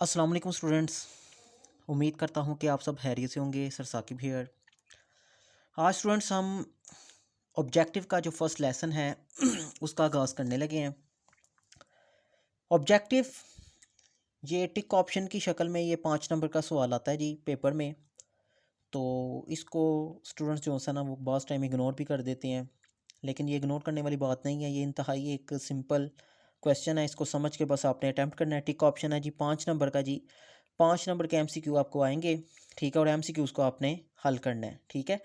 अस्सलाम वालेकुम स्टूडेंट्स। उम्मीद करता हूँ कि आप सब खैरियत से होंगे। Sir Saqib here. आज स्टूडेंट्स हम ऑब्जेक्टिव का जो फर्स्ट लेसन है उसका आगाज़ करने लगे हैं। ऑब्जेक्टिव ये टिक ऑप्शन की शक्ल में ये 5 नंबर का सवाल आता है जी पेपर में। तो इसको स्टूडेंट्स जो है ना वो बहुत टाइम इग्नोर भी कर देते हैं, लेकिन ये इग्नोर करने वाली बात नहीं है। ये इंतहाई एक सिंपल क्वेश्चन है, इसको समझ के बस आपने अटैम्प्ट करना है। टिक ऑप्शन है जी 5 नंबर का जी। 5 नंबर के एमसीक्यू आपको आएंगे, ठीक है, और एमसीक्यूज़ को आपने हल करना है, ठीक है।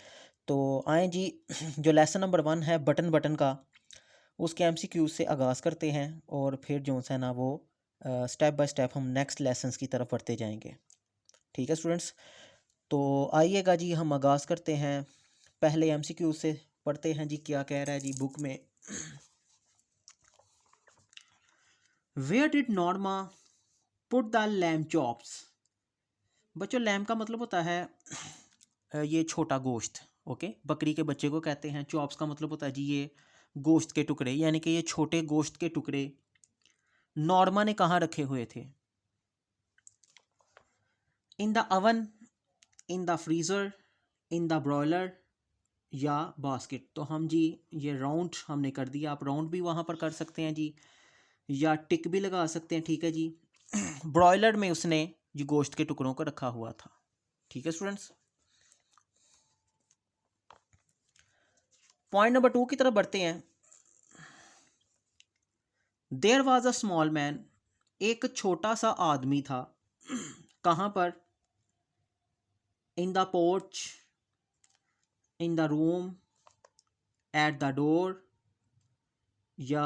तो आए जी जो लेसन नंबर 1 है बटन बटन का, उसके एमसीक्यू से आगाज़ करते हैं और फिर जो है ना वो स्टेप बाय स्टेप हम नेक्स्ट लेसन्स की तरफ बढ़ते जाएंगे, ठीक है स्टूडेंट्स। तो आइएगा जी हम आगाज़ करते हैं। पहले एमसीक्यू से पढ़ते हैं जी क्या कह रहा है जी बुक में। Where did Norma put the lamb chops. बच्चों लैम्ब का मतलब होता है ये छोटा गोश्त, ओके। बकरी के बच्चे को कहते हैं। चॉप्स का मतलब होता है जी ये गोश्त के टुकड़े, यानी कि ये छोटे गोश्त के टुकड़े नॉर्मा ने कहाँ रखे हुए थे? In the oven, in the freezer, in the broiler या बास्केट। तो हम जी ये राउंड हमने कर दिया, आप राउंड भी वहाँ पर कर सकते हैं जी, या टिक भी लगा सकते हैं, ठीक है जी। ब्रॉयलर में उसने जी गोश्त के टुकड़ों को रखा हुआ था, ठीक है स्टूडेंट्स। पॉइंट नंबर 2 की तरफ बढ़ते हैं। There was a small man, एक छोटा सा आदमी था। कहाँ पर? In the porch, in the room, at the door या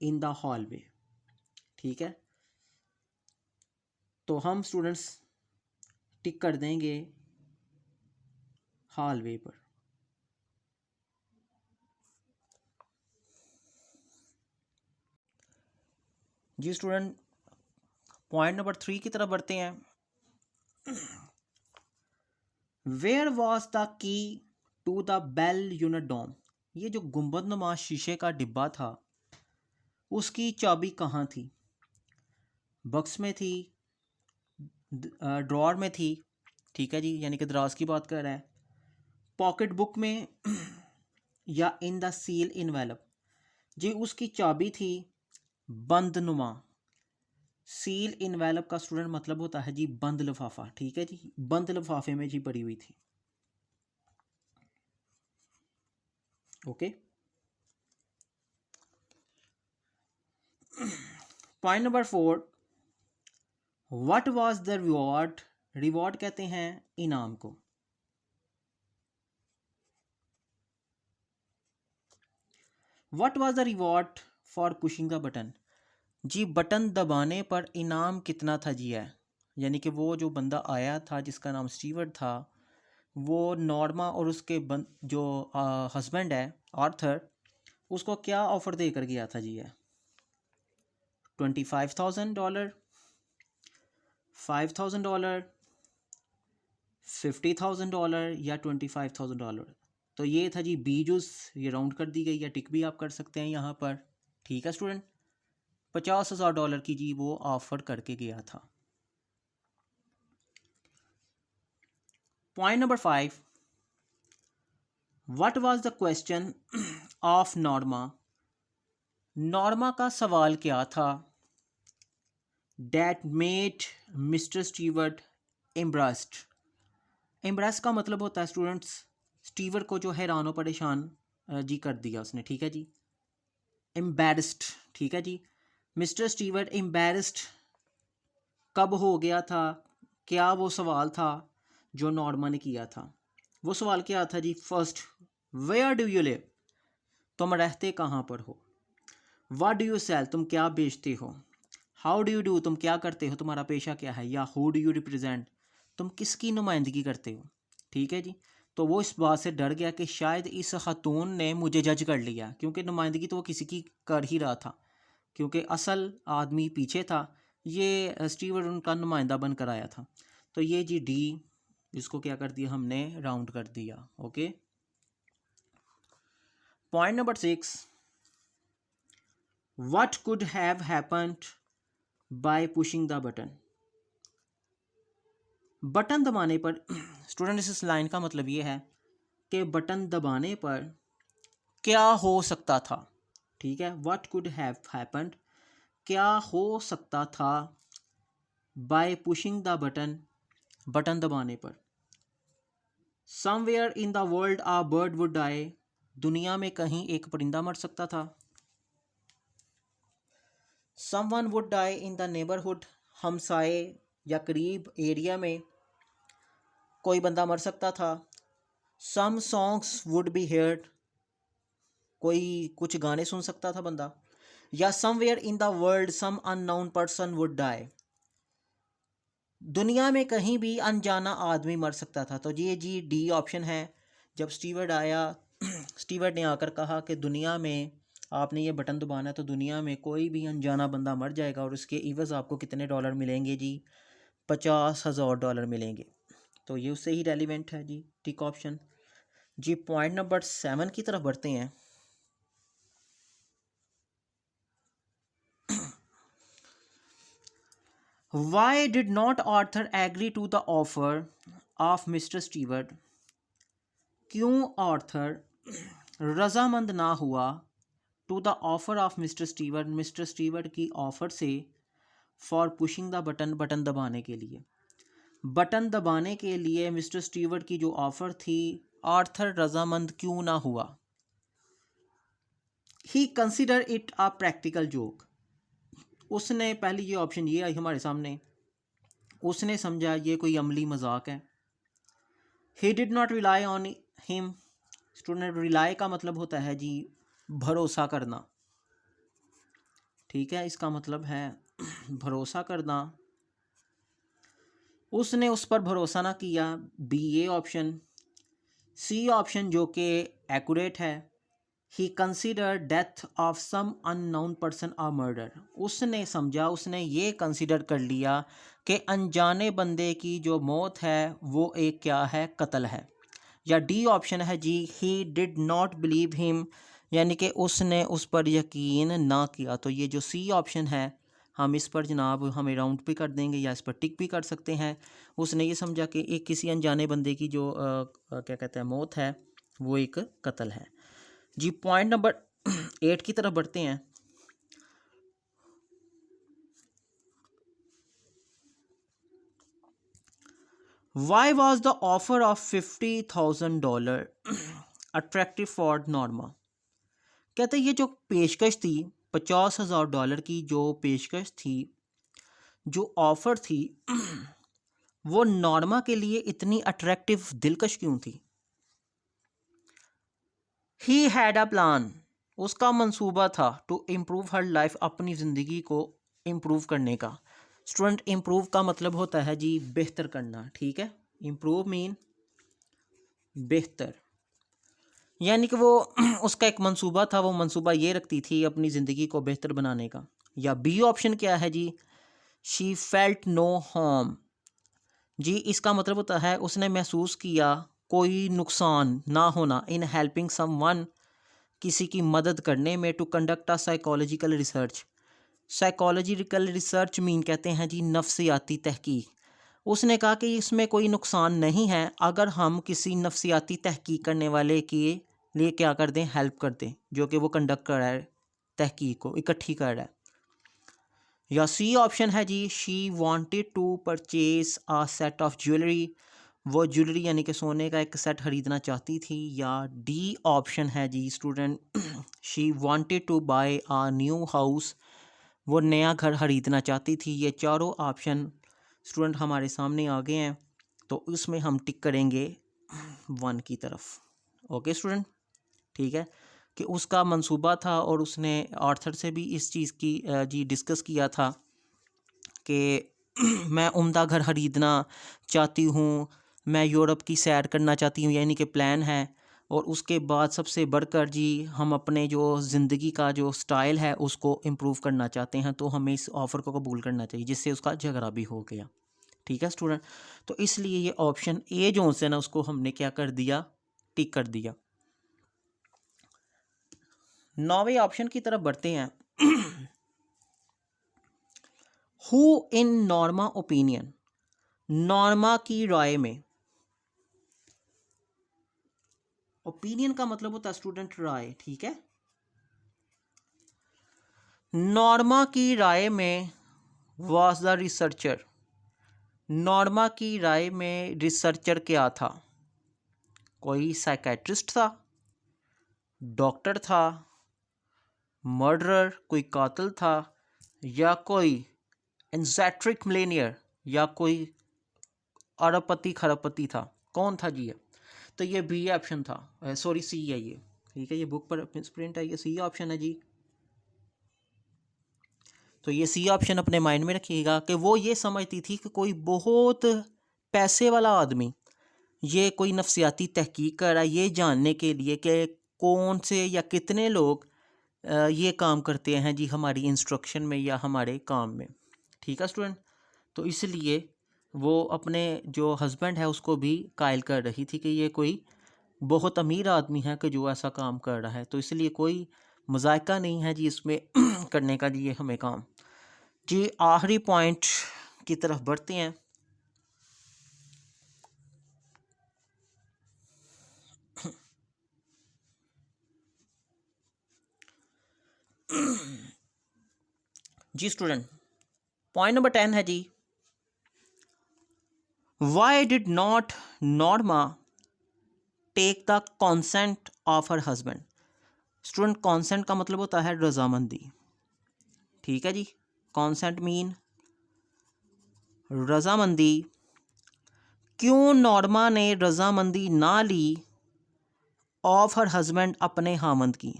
इन द हॉलवे, ठीक है। तो हम स्टूडेंट्स टिक कर देंगे हॉलवे पर। जी स्टूडेंट पॉइंट नंबर 3 की तरफ बढ़ते हैं। Where was the key to the bell unit dome. ये जो गुंबदनुमा शीशे का डिब्बा था उसकी चाबी कहाँ थी? बक्स में थी, ड्रॉर में थी, ठीक है जी, यानी कि दराज की बात कर रहा है, पॉकेट बुक में या इन द सील इनवेलप। जी उसकी चाबी थी बंद नुमा। सील इनवेलप का स्टूडेंट मतलब होता है जी बंद लिफाफा, ठीक है जी, बंद लिफाफे में जी पड़ी हुई थी, okay. Point number 4, what was the reward. Reward कहते हैं इनाम को। What was the reward for pushing the button. जी बटन दबाने पर इनाम कितना था जी है, यानी कि वो जो बंदा आया था जिसका नाम स्टीवर्ट था, वो नॉर्मा और उसके जो हस्बैंड है आर्थर, उसको क्या ऑफ़र देकर गया था जी है? $25,000, $5,000, $50,000 या $25,000। तो ये था जी बीजुस, ये राउंड कर दी गई या टिक भी आप कर सकते हैं यहाँ पर, ठीक है स्टूडेंट। $50,000 की जी वो ऑफ़र करके गया था। Point number 5, what was the question of Norma. Norma का सवाल क्या था? That made mister Stewart embarrassed. Embarrass का मतलब होता है स्टूडेंट्स स्टीवर्ट को जो हैरान परेशान जी कर दिया उसने, ठीक है जी। एम्बेरस्ड, ठीक है जी। मिस्टर स्टीवर्ट एम्बेरस्ड कब हो गया था? क्या वो सवाल था जो नॉर्मा ने किया था? वो सवाल क्या था जी? First, where do you live, तुम रहते कहाँ पर हो? व्हाट डू यू सेल, तुम क्या बेचते हो? हाउ डू यू डू, तुम क्या करते हो, तुम्हारा पेशा क्या है? या हु डू यू रिप्रेजेंट, तुम किसकी नुमाइंदगी करते हो, ठीक है जी। तो वो इस बात से डर गया कि शायद इस खातून ने मुझे जज कर लिया, क्योंकि नुमाइंदगी तो वो किसी की कर ही रहा था, क्योंकि असल आदमी पीछे था, ये स्टीवर्ट उनका नुमाइंदा बनकर आया था। तो ये जी डी, इसको क्या कर दिया हमने? राउंड कर दिया, okay. Point number 6, what could have happened bye pushing the button. Button दबाने पर स्टूडेंट इस लाइन का मतलब ये है कि बटन दबाने पर क्या हो सकता था, ठीक है, व्हाट कुड हैव हैपेंड, क्या हो सकता था by pushing the button, button दबाने पर। Somewhere in the world a bird would die, दुनिया में कहीं एक परिंदा मर सकता था। Someone would die in the neighbourhood, हमसाए या करीब एरिया में कोई बंदा मर सकता था। Some songs would be heard, कोई कुछ गाने सुन सकता था बंदा। या somewhere in the world some unknown person would die, दुनिया में कहीं भी अनजाना आदमी मर सकता था। तो ये जी डी ऑप्शन है। जब स्टीवर्ड आया स्टीवर्ड ने आकर कहा कि दुनिया में आपने ये बटन दबाना है तो दुनिया में कोई भी अनजाना बंदा मर जाएगा और उसके इवज़ आपको कितने डॉलर मिलेंगे जी, $50,000 मिलेंगे। तो ये उससे ही रेलिवेंट है जी, ठीक ऑप्शन जी। पॉइंट नंबर 7 की तरफ बढ़ते हैं। Why did not Arthur agree to the offer of Mr. Stewart? क्यों आर्थर रजामंद ना हुआ to the offer of mister Stewart, mister Stewart की ऑफर से, for pushing the button, button दबाने के लिए। बटन दबाने के लिए मिस्टर स्टीवर्ट की जो ऑफर थी, आर्थर रजामंद क्यों ना हुआ। He consider it a practical joke, उसने, पहली ये ऑप्शन ये आई हमारे सामने, उसने समझा ये कोई अमली मजाक है। ही did not rely on him, student rely का मतलब होता है जी भरोसा करना, ठीक है, इसका मतलब है भरोसा करना। उसने उस पर भरोसा ना किया, B A option. C option जो कि एक्यूरेट है, he consider death of some unknown person और मर्डर, उसने समझा, उसने ये कंसिडर कर लिया कि अनजाने बंदे की जो मौत है वो एक क्या है, कत्ल है। या डी ऑप्शन है जी, he did not believe him, यानी कि उसने उस पर यकीन ना किया। तो ये जो सी ऑप्शन है, हम इस पर जनाब हमें राउंड भी कर देंगे या इस पर टिक भी कर सकते हैं। उसने ये समझा कि एक किसी अनजाने बंदे की जो क्या कहते हैं मौत है वो एक कत्ल है जी। पॉइंट नंबर 8 की तरफ बढ़ते हैं। Why was the offer of $50,000 attractive for Norma, कहते ये जो पेशकश थी $50,000 की, जो पेशकश थी, जो ऑफर थी वो नॉर्मा के लिए इतनी अट्रैक्टिव, दिलकश क्यों थी। ही हैड अ प्लान, उसका मंसूबा था, टू इम्प्रूव हर लाइफ, अपनी ज़िंदगी को इम्प्रूव करने का। स्टूडेंट इम्प्रूव का मतलब होता है जी बेहतर करना, ठीक है, इम्प्रूव मीन बेहतर, यानी कि वो उसका एक मंसूबा था, वो मंसूबा ये रखती थी अपनी ज़िंदगी को बेहतर बनाने का। या बी ऑप्शन क्या है जी, शी फेल्ट नो हार्म, जी इसका मतलब होता है उसने महसूस किया कोई नुकसान ना होना, इन हेल्पिंग सम वन, किसी की मदद करने में, to conduct a psychological research, psychological research mean कहते हैं जी नफ्सियाती तहकीक। उसने कहा कि इसमें कोई नुकसान नहीं है अगर हम किसी नफ्सियाती तहकीक करने वाले के लिए क्या कर दें, हेल्प कर दें, जो कि वो कंडक्ट कर रहा है, तहकीक को इकट्ठी कर रहा है। या सी ऑप्शन है जी, she wanted to purchase a set of jewellery, वो ज्वेलरी यानी कि सोने का एक सेट खरीदना चाहती थी। या डी ऑप्शन है जी student, she wanted to buy a new house, वो नया घर खरीदना चाहती थी। ये चारों ऑप्शन स्टूडेंट हमारे सामने आ गए हैं, तो उसमें हम टिक करेंगे 1 की तरफ। ओके स्टूडेंट, ठीक है, कि उसका मंसूबा था और उसने आर्थर से भी इस चीज़ की जी डिस्कस किया था कि मैं उम्दा घर ख़रीदना चाहती हूँ, मैं यूरोप की सैर करना चाहती हूँ, यानी कि प्लान है। और उसके बाद सबसे बढ़कर जी हम अपने जो ज़िंदगी का जो स्टाइल है उसको इम्प्रूव करना चाहते हैं, तो हमें इस ऑफ़र को कबूल करना चाहिए, जिससे उसका झगड़ा भी हो गया, ठीक है स्टूडेंट। तो इसलिए ये ऑप्शन ए जो है ना उसको हमने क्या कर दिया, टिक कर दिया। 9वें ऑप्शन की तरफ बढ़ते हैं। Who in Norma opinion Norma की राय में, ओपिनियन का मतलब होता है स्टूडेंट राय, ठीक है। नॉर्मा की राय में वॉज द रिसर्चर, नॉर्मा की राय में रिसर्चर क्या था? कोई साइकेट्रिस्ट था, डॉक्टर था, मर्डरर कोई कातिल था, या कोई एंजेट्रिक मिलेनियर, या कोई अरबपति खरबपति था? कौन था जी ये? तो ये बी ऑप्शन था, सॉरी सी है ये, ठीक है। ये बुक पर प्रिंट है, ये सी ऑप्शन है जी। तो ये सी ऑप्शन अपने माइंड में रखिएगा कि वो ये समझती थी कि कोई बहुत पैसे वाला आदमी ये कोई नफ्सियाती तहकीक कर रहा है ये जानने के लिए कि कौन से या कितने लोग ये काम करते हैं जी हमारी इंस्ट्रक्शन में या हमारे काम में, ठीक है स्टूडेंट। तो इसलिए वो अपने जो हस्बैंड है उसको भी कायल कर रही थी कि ये कोई बहुत अमीर आदमी है कि जो ऐसा काम कर रहा है, तो इसलिए कोई मजायका नहीं है जी इसमें करने का जी ये हमें काम। जी आखिरी पॉइंट की तरफ बढ़ते हैं। जी स्टूडेंट, पॉइंट नंबर 10 है जी, why did not Norma take the consent of her husband. Student consent का मतलब होता है रजामंदी, ठीक है जी। कॉन्सेंट मीन रजामंदी। क्यों नॉर्मा ने रजामंदी ना ली ऑफ हर हस्बैंड, अपने हामंद की?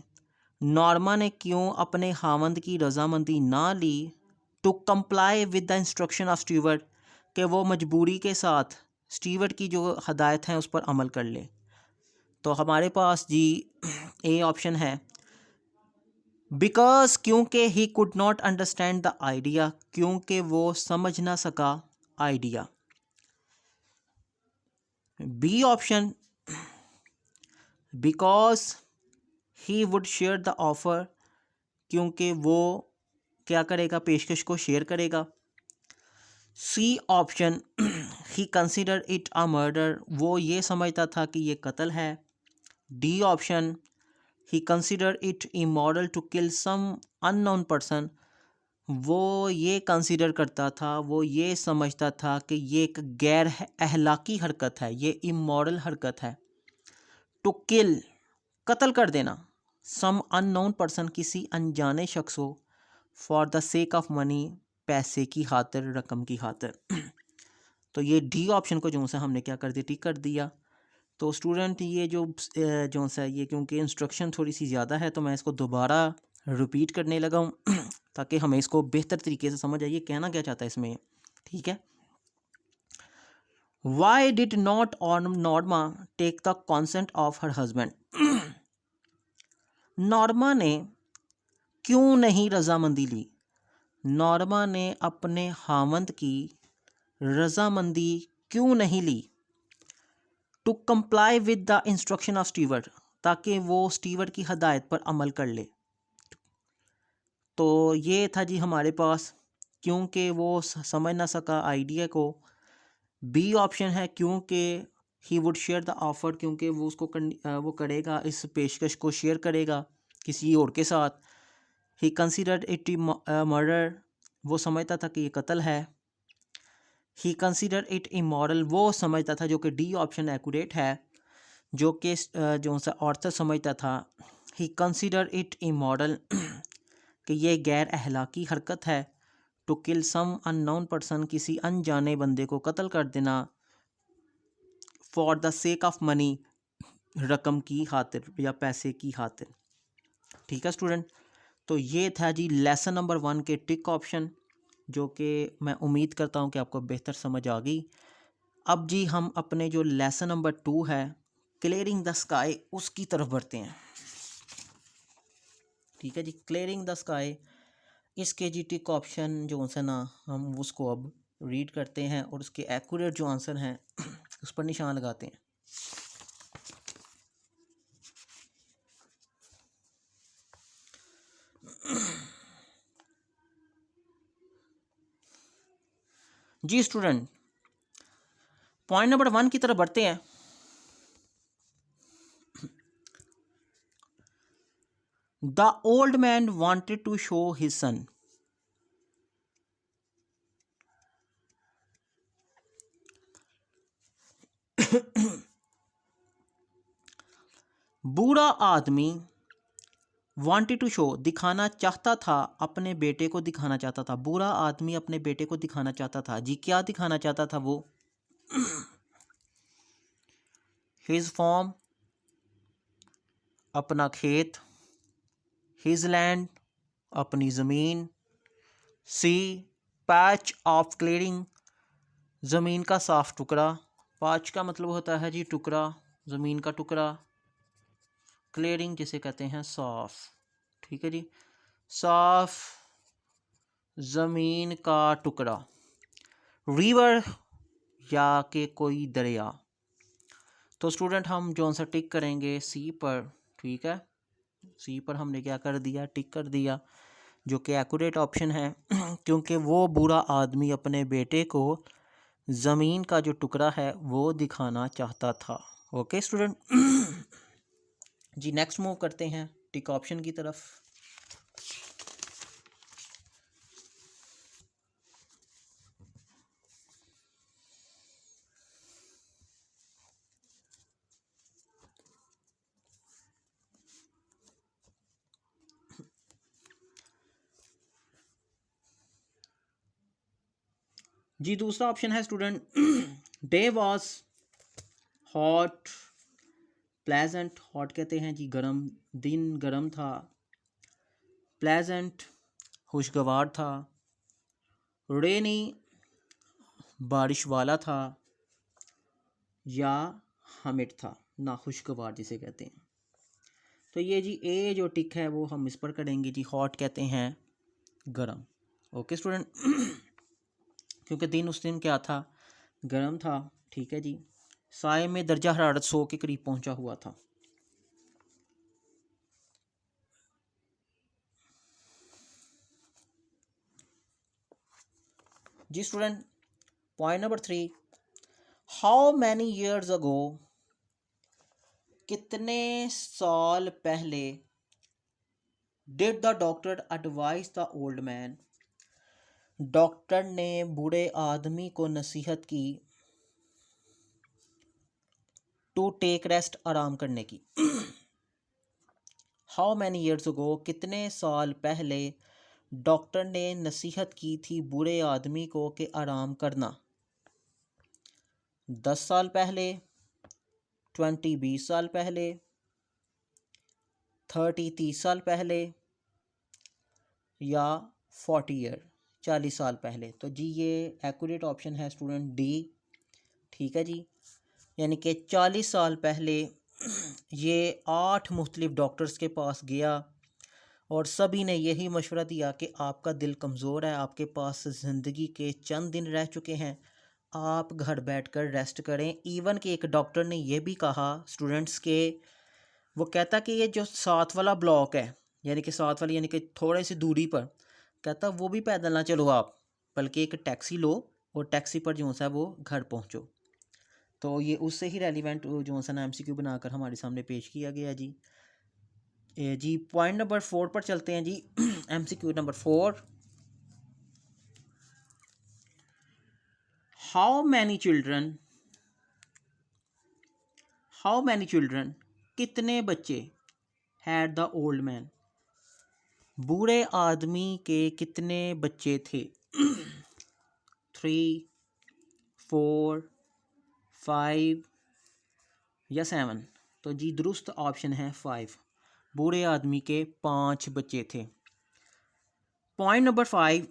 नॉर्मा ने क्यों अपने हामंद की रजामंदी ना ली? To comply with the instruction of Stewart, कि वो मजबूरी के साथ स्टीवर्ट की जो हदायत हैं उस पर अमल कर ले। तो हमारे पास जी ए ऑप्शन है, बिकॉज क्योंकि he could not understand the idea, क्योंकि वो समझ ना सका idea. B option, because he would share the offer, क्योंकि वो क्या करेगा, पेशकश को शेयर करेगा। C option, he consider it a murder, वो ये समझता था कि ये कत्ल है। D option, he consider it immoral to kill some unknown person, वो ये कंसिडर करता था, वो ये समझता था कि ये एक गैर अहलाकी हरकत है, ये इमोरल हरकत है। टू किल, कत्ल कर देना, सम अननोन पर्सन, किसी अनजाने शख्स को, for the sake of money, पैसे की खातिर, रकम की खातिर। तो ये डी ऑप्शन को जो सा हमने क्या कर दिया, टिक कर दिया। तो स्टूडेंट ये जो सा ये क्योंकि इंस्ट्रक्शन थोड़ी सी ज़्यादा है तो मैं इसको दोबारा रिपीट करने लगा हूँ ताकि हमें इसको बेहतर तरीके से समझ आइए कहना क्या चाहता है इसमें, ठीक है। Why did not Norma take the consent of her husband, Norma ने क्यों नहीं रजामंदी ली? नॉर्मा ने अपने हामंद की रजामंदी क्यों नहीं ली? To comply with the instruction of Stewart, ताकि वो स्टीवर्ट की हदायत पर अमल कर ले। तो ये था जी हमारे पास, क्योंकि वो समझ ना सका आइडिया को। बी ऑप्शन है क्योंकि ही वुड शेयर द ऑफर, क्योंकि वो उसको वो करेगा, इस पेशकश को शेयर करेगा किसी और के साथ। ही कंसिडर्ड इट मर्डर, वो समझता था कि ये कत्ल है। ही कंसिडर इट इमोरल, वो समझता था, जो कि डी ऑप्शन एक्यूरेट है, जो कि जो सा ऑर्थर समझता था। ही कंसिडर इट इमोरल कि ये गैर अहलाकी हरकत है। To kill some unknown person, किसी अनजाने बंदे को कत्ल कर देना। For the sake of money, रकम की खातिर या पैसे की खातिर, ठीक है स्टूडेंट। तो ये था जी लेसन नंबर 1 के टिक ऑप्शन, जो कि मैं उम्मीद करता हूँ कि आपको बेहतर समझ आ गई। अब जी हम अपने जो लेसन नंबर 2 है क्लियरिंग द स्काई, उसकी तरफ बढ़ते हैं, ठीक है जी। क्लियरिंग द स्काई, इसके जी टिक ऑप्शन जो है ना हम उसको अब रीड करते हैं और उसके एक्यूरेट जो आंसर हैं उस पर निशान लगाते हैं। जी स्टूडेंट, पॉइंट नंबर 1 की तरफ बढ़ते हैं। The old man wanted to show his son. बूढ़ा आदमी वांटेड टू शो दिखाना चाहता था, अपने बेटे को दिखाना चाहता था। बूढ़ा आदमी अपने बेटे को दिखाना चाहता था जी। क्या दिखाना चाहता था वो? हिज फॉर्म, अपना खेत। हिज लैंड, अपनी ज़मीन। सी, पैच ऑफ क्लियरिंग, ज़मीन का साफ टुकड़ा। पैच का मतलब होता है जी टुकड़ा, ज़मीन का टुकड़ा। क्लियरिंग जिसे कहते हैं साफ, ठीक है जी, साफ ज़मीन का टुकड़ा। रिवर या के कोई दरिया। तो स्टूडेंट हम जो सा टिक करेंगे सी पर, ठीक है, सी पर हमने क्या कर दिया, टिक कर दिया, जो कि एक्यूरेट ऑप्शन है क्योंकि वो बूढ़ा आदमी अपने बेटे को ज़मीन का जो टुकड़ा है वो दिखाना चाहता था। ओके स्टूडेंट जी, नेक्स्ट मूव करते हैं टिक ऑप्शन की तरफ। जी दूसरा ऑप्शन है student day was hot pleasant. Hot कहते हैं जी गर्म, दिन गर्म था। प्लेजेंट खुशगवार था। रेनी बारिश वाला था। या हमिड था, नाखुशगवार जिसे कहते हैं। तो ये जी ए जो टिक है वो हम इस पर करेंगे जी। हॉट कहते हैं गर्म। ओके स्टूडेंट क्योंकि दिन उस दिन क्या था, गर्म था, ठीक है जी। साए में दर्जा हरारत 100 के करीब पहुंचा हुआ था। जी student point number 3, how many years ago, कितने साल पहले, did the doctor advise the old man, doctor ने बूढ़े आदमी को नसीहत की, टू टेक रेस्ट, आराम करने की। हाउ मैनी ईयर्स अगो, कितने साल पहले डॉक्टर ने नसीहत की थी बूढ़े आदमी को कि आराम करना। 10 साल पहले, 20 साल पहले, 30 साल पहले, या 40 साल पहले। तो जी ये एक्यूरेट ऑप्शन है स्टूडेंट डी, ठीक है जी। यानी कि 40 साल पहले ये 8 मुख्तलिफ डॉक्टर्स के पास गया और सभी ने यही मशवरा दिया कि आपका दिल कमज़ोर है, आपके पास ज़िंदगी के चंद दिन रह चुके हैं, आप घर बैठकर रेस्ट करें। इवन कि एक डॉक्टर ने यह भी कहा स्टूडेंट्स के, वो कहता कि ये जो साथ वाला ब्लॉक है, यानी कि साथ वाली यानी कि थोड़ी सी दूरी पर, कहता वो भी पैदल ना चलो आप, बल्कि एक टैक्सी लो और टैक्सी पर जो सा वो घर पहुंचो। तो ये उससे ही रेलिवेंट जो सा ना MCQ बनाकर हमारे सामने पेश किया गया जी। जी पॉइंट नंबर 4 पर चलते हैं जी। MCQ number 4, how many children, कितने बच्चे, हैड द ओल्ड मैन, बूढ़े आदमी के कितने बच्चे थे। 3, 4, 5 या 7। तो जी दुरुस्त ऑप्शन है 5, बूढ़े आदमी के 5 बच्चे थे। Point number 5,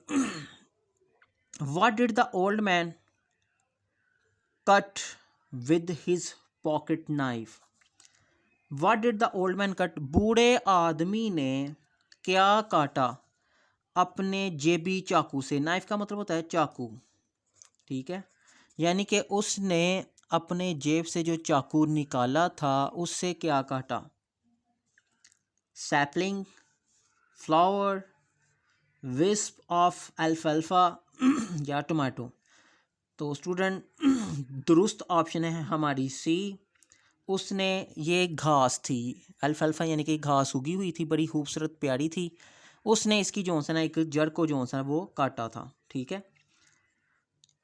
what did the old man cut with his pocket knife. What did the old man cut, बूढ़े आदमी ने क्या काटा अपने जेबी चाकू से। नाइफ का मतलब होता है चाकू, ठीक है, यानी कि उसने अपने जेब से जो चाकू निकाला था उससे क्या काटा। सैपलिंग, फ्लावर, विस्प ऑफ अल्फाल्फा या टोमेटो। तो स्टूडेंट दुरुस्त ऑप्शन है हमारी सी। उसने ये घास थी अल्फाल्फा यानी कि घास उगी हुई थी, बड़ी खूबसूरत प्यारी थी, उसने इसकी जो है ना एक जड़ को जो है वो काटा था। ठीक है।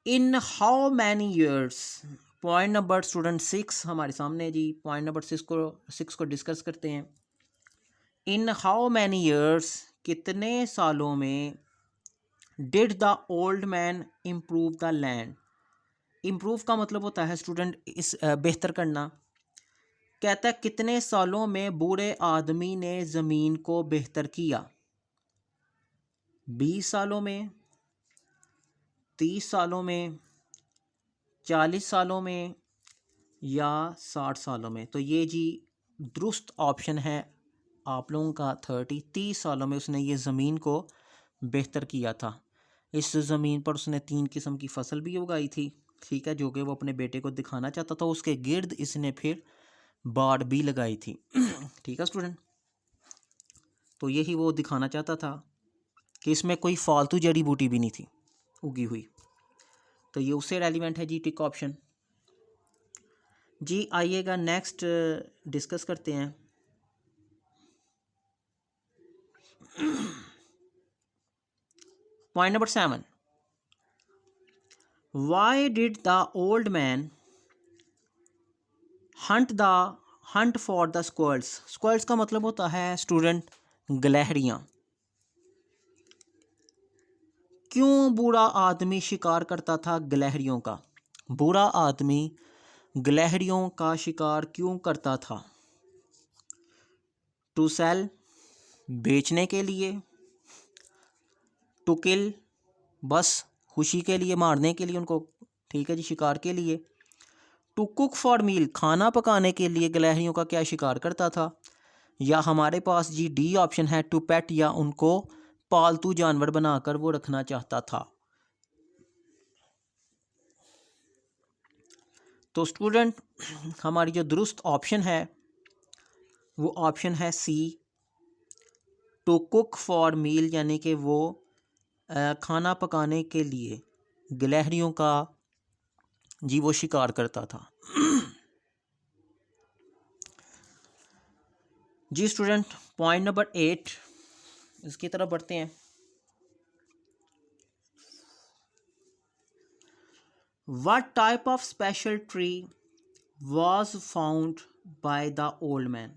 In how many years, point number student 6 हमारे सामने जी। पॉइंट नंबर 6 को डिस्कस करते हैं। इन हाउ मैनी ईयर्स, कितने सालों में, did the old man improve the land. Improve का मतलब होता है स्टूडेंट इस बेहतर करना। कहता है कितने सालों में बूढ़े आदमी ने ज़मीन को बेहतर किया। 20 सालों में, 30 सालों में, 40 सालों में या 60 सालों में। तो ये जी दुरुस्त ऑप्शन है आप लोगों का 30 सालों में उसने ये ज़मीन को बेहतर किया था। इस ज़मीन पर उसने 3 किस्म की फसल भी उगाई थी। ठीक है, जो कि वो अपने बेटे को दिखाना चाहता था। उसके गिर्द इसने फिर बाड़ भी लगाई थी। ठीक है स्टूडेंट, तो यही वो दिखाना चाहता था कि इसमें कोई फालतू जड़ी बूटी भी नहीं थी उगी हुई। तो ये उससे रेलिवेंट है जी टिक ऑप्शन। जी आइएगा नेक्स्ट डिस्कस करते हैं। Point number 7, why did the old man Hunt for the squares. Squares का मतलब होता है स्टूडेंट गिलहरियाँ। क्यों बूढ़ा आदमी शिकार करता था गिलहरियों का। बूढ़ा आदमी गिलहरियों का शिकार क्यों करता था। टू सेल, बेचने के लिए। टू किल, बस खुशी के लिए, मारने के लिए उनको। ठीक है जी, शिकार के लिए। टू कुक फॉर मील, खाना पकाने के लिए गिलहरियों का क्या शिकार करता था। या हमारे पास जी डी ऑप्शन है टू पेट, या उनको पालतू जानवर बनाकर वो रखना चाहता था। तो स्टूडेंट हमारी जो दुरुस्त ऑप्शन है वो ऑप्शन है सी, टू कुक फॉर मील, यानी कि वो खाना पकाने के लिए गिलहरियों का जी वो शिकार करता था। जी स्टूडेंट पॉइंट नंबर 8 इसकी तरफ बढ़ते हैं। What type of special tree was found by the old man?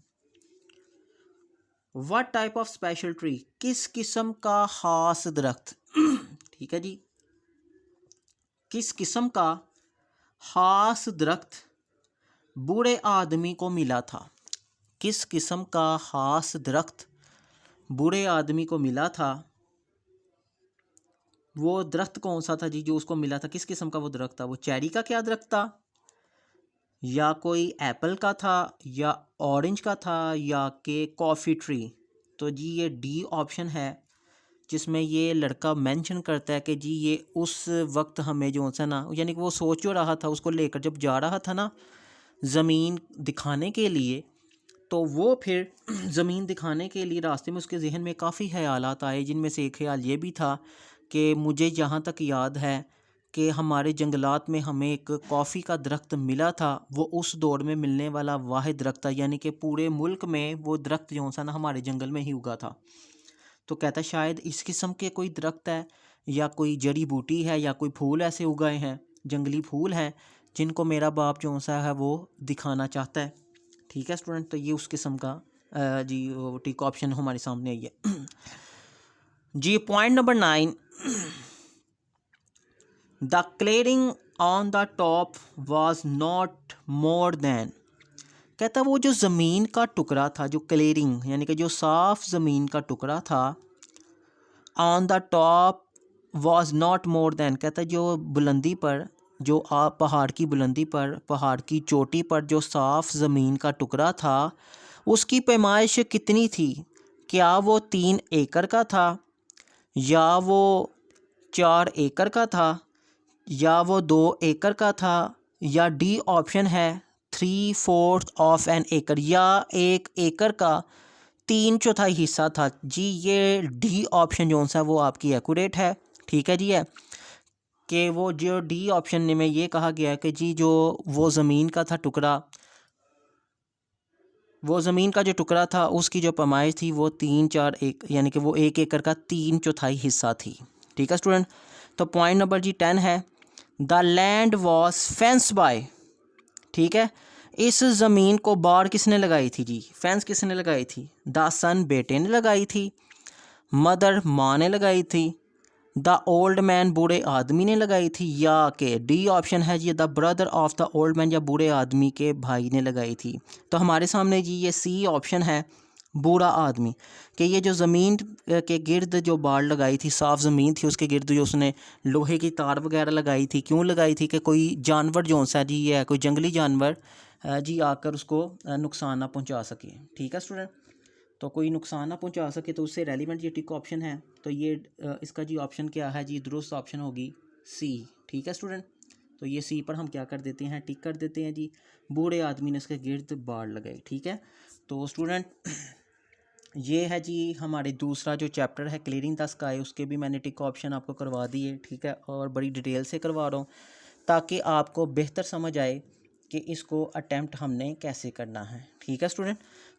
What type of special tree, किस किस्म का खास दरख्त। ठीक है जी, किस किस्म का खास दरख्त बूढ़े आदमी को मिला था। किस किस्म का खास दरख्त बूढ़े आदमी को मिला था। वो दरख्त कौन सा था जी जो उसको मिला था, किस किस्म का वो दरख्त था। वो चेरी का क्या दरख्त था, या कोई एप्पल का था, या ऑरेंज का था, या कि कॉफ़ी ट्री। तो जी ये डी ऑप्शन है जिसमें ये लड़का मेंशन करता है कि जी ये उस वक्त हमें जो सा ना, यानी कि वो सोच जो रहा था, उसको लेकर जब जा रहा था ना ज़मीन दिखाने के लिए, तो वो फिर ज़मीन दिखाने के लिए रास्ते में उसके जहन में काफ़ी ख्यालात आए, जिनमें से एक ख्याल ये भी था कि मुझे जहाँ तक याद है कि हमारे जंगलात में हमें एक कॉफ़ी का दरख्त मिला था, वो उस दौर में मिलने वाला वाहिद दरख्त था, यानी कि पूरे मुल्क में वो दरख्त जो सा ना हमारे जंगल में ही उगा था। तो कहता शायद इस किस्म के कोई दरख्त है, या कोई जड़ी बूटी है, या कोई फूल ऐसे उगाए हैं, जंगली फूल हैं जिनको मेरा बाप जो सा है वो दिखाना चाहता है। ठीक है स्टूडेंट, तो ये उस किस्म का जी टिक ऑप्शन हमारे सामने आई है। जी point number 9, the clearing on the top was not more than. कहता वो जो ज़मीन का टुकड़ा था, जो क्लियरिंग यानी कि जो साफ ज़मीन का टुकड़ा था, on the top was not more than, कहता जो बुलंदी पर, जो आप पहाड़ की बुलंदी पर, पहाड़ की चोटी पर जो साफ ज़मीन का टुकड़ा था, उसकी पैमाइश कितनी थी। क्या वो 3 एकड़ का था, या वो 4 एकड़ का था, या वो 2 एकड़ का था, या डी ऑप्शन है 3/4 ऑफ एन एकड़, या 1 एकड़ का 3/4 हिस्सा था। जी ये डी ऑप्शन जो सा वो आपकी एक्यूरेट है। ठीक है जी है। कि वो जो डी ऑप्शन में ये कहा गया है कि जी जो वो ज़मीन का था टुकड़ा, वो ज़मीन का जो टुकड़ा था उसकी जो पैमाइश थी वो 3/4 यानी कि वो 1 एकड़ का 3/4 हिस्सा थी। ठीक है स्टूडेंट। तो पॉइंट नंबर जी 10 है, the land was fence by. ठीक है, इस ज़मीन को बाड़ किसने लगाई थी जी, फेंस किसने लगाई थी, द सन बेटे ने लगाई थी, मदर माँ ने लगाई थी, द ओल्ड मैन बूढ़े आदमी ने लगाई थी, या कि डी ऑप्शन है जी the brother of the old man या बूढ़े आदमी के भाई ने लगाई थी। तो हमारे सामने जी ये सी ऑप्शन है बूढ़ा आदमी, कि ये जो ज़मीन के गिर्द जो बाड़ लगाई थी, साफ़ ज़मीन थी, उसके गिर्द जो उसने लोहे की तार वगैरह लगाई थी, क्यों लगाई थी कि कोई जानवर जो सा जी है कोई जंगली जानवर जी आकर उसको नुकसान ना पहुंचा सके। ठीक है स्टूडेंट, तो कोई नुकसान ना पहुंचा सके तो उससे रेलिवेंट ये टिक ऑप्शन है। तो ये इसका जी ऑप्शन क्या है जी, दुरुस्त ऑप्शन होगी सी। ठीक है स्टूडेंट, तो ये सी पर हम क्या कर देते हैं, टिक कर देते हैं जी, बूढ़े आदमी ने इसके गिर्द बाड़ लगाई। ठीक है, तो स्टूडेंट ये है जी हमारे दूसरा जो चैप्टर है क्लियरिंग द स्काई, उसके भी मैंने टिक ऑप्शन आपको करवा दिए। ठीक है, और बड़ी डिटेल से करवा रहा हूँ ताकि आपको बेहतर समझ आए कि इसको अटैम्प्ट हमने कैसे करना है। ठीक है स्टूडेंट,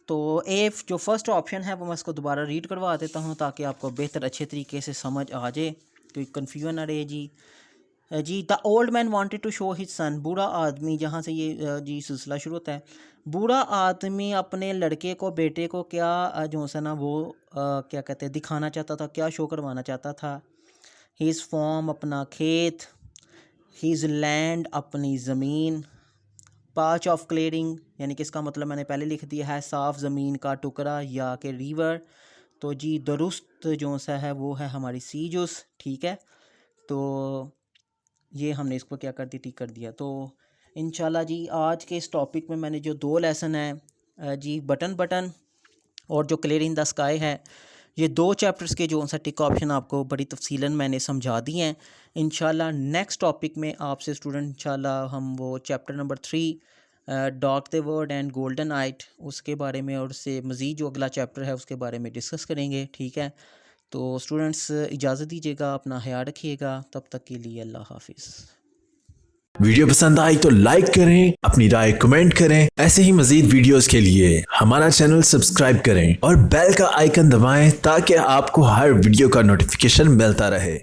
तो जो फर्स्ट ऑप्शन है वो मैं इसको दोबारा रीड करवा देता हूँ ताकि आपको बेहतर अच्छे तरीके से समझ आ जाए, कोई कन्फ्यूजन ना रहे जी। The old man wanted to show his son, बूढ़ा आदमी, जहाँ से ये जी सिलसिला शुरू होता है, बूढ़ा आदमी अपने लड़के को, बेटे को क्या जो सा ना वो क्या कहते हैं दिखाना चाहता था, क्या शो करवाना चाहता था, हिज फॉर्म अपना खेत, हिज लैंड अपनी ज़मीन, पाच ऑफ क्लियरिंग यानी कि इसका मतलब मैंने पहले लिख दिया है साफ़ ज़मीन का टुकड़ा या कि रिवर। तो जी दुरुस्त जो सा है वो है हमारी सी जूस। ठीक है, तो ये हमने इसको क्या कर दी, टिक कर दिया। तो इंशाल्लाह जी आज के इस टॉपिक में मैंने जो 2 लेसन हैं जी बटन और जो क्लियरिंग द स्काई है, ये 2 चैप्टर्स के जो सा टिक ऑप्शन आपको बड़ी तफसीलन मैंने समझा दिए हैं। इंशाल्लाह नेक्स्ट टॉपिक में आपसे स्टूडेंट इंशाल्लाह हम वो chapter number 3 dog the word and golden आइट उसके बारे में और उससे मज़ीद जो अगला चैप्टर है उसके बारे में डिस्कस करेंगे। ठीक है, तो स्टूडेंट्स इजाज़त दीजिएगा, अपना ख्याल रखिएगा, तब तक के लिए अल्लाह हाफिज़। वीडियो पसंद आई तो लाइक करें, अपनी राय कमेंट करें। ऐसे ही मजीद वीडियोस के लिए हमारा चैनल सब्सक्राइब करें और बेल का आइकन दबाएं ताकि आपको हर वीडियो का नोटिफिकेशन मिलता रहे।